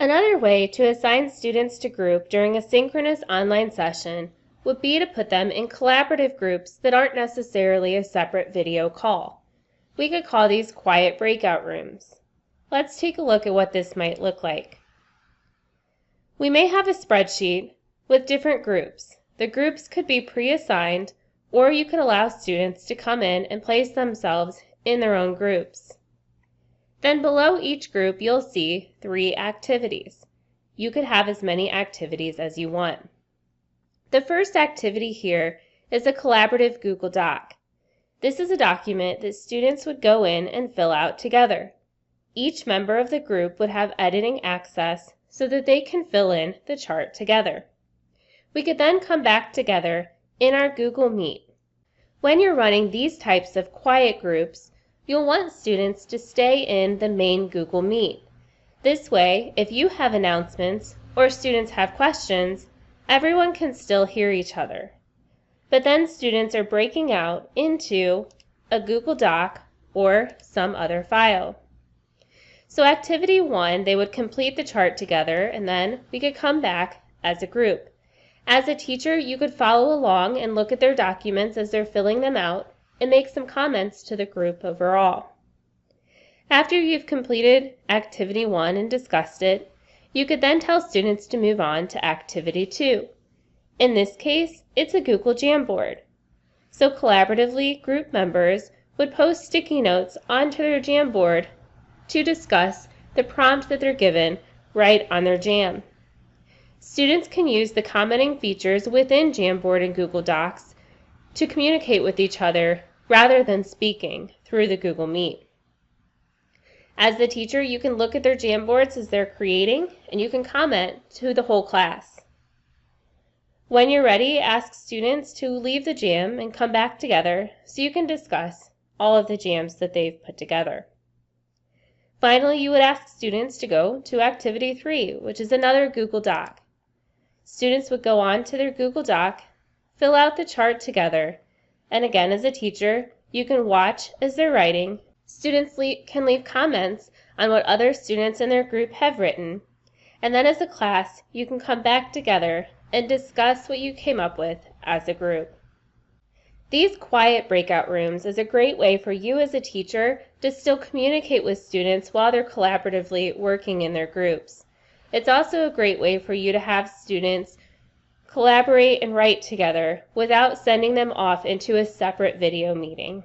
Another way to assign students to group during a synchronous online session would be to put them in collaborative groups that aren't necessarily a separate video call. We could call these quiet breakout rooms. Let's take a look at what this might look like. We may have a spreadsheet with different groups. The groups could be pre-assigned, or you could allow students to come in and place themselves in their own groups. Then below each group you'll see 3 activities. You could have as many activities as you want. The first activity here is a collaborative Google Doc. This is a document that students would go in and fill out together. Each member of the group would have editing access so that they can fill in the chart together. We could then come back together in our Google Meet. When you're running these types of quiet groups, you'll want students to stay in the main Google Meet. This way, if you have announcements or students have questions, everyone can still hear each other. But then students are breaking out into a Google Doc or some other file. So activity 1, they would complete the chart together, and then we could come back as a group. As a teacher, you could follow along and look at their documents as they're filling them out and make some comments to the group overall. After you've completed activity 1 and discussed it, you could then tell students to move on to activity 2. In this case, it's a Google Jamboard. So collaboratively, group members would post sticky notes onto their Jamboard to discuss the prompt that they're given right on their Jam. Students can use the commenting features within Jamboard and Google Docs to communicate with each other rather than speaking through the Google Meet. As the teacher, you can look at their Jamboards as they're creating, and you can comment to the whole class. When you're ready, ask students to leave the Jam and come back together so you can discuss all of the Jams that they've put together. Finally, you would ask students to go to activity 3, which is another Google Doc. Students would go on to their Google Doc, fill out the chart together, and again, as a teacher, you can watch as they're writing. Students can leave comments on what other students in their group have written, and then as a class, you can come back together and discuss what you came up with as a group. These quiet breakout rooms is a great way for you as a teacher to still communicate with students while they're collaboratively working in their groups. It's also a great way for you to have students collaborate and write together without sending them off into a separate video meeting.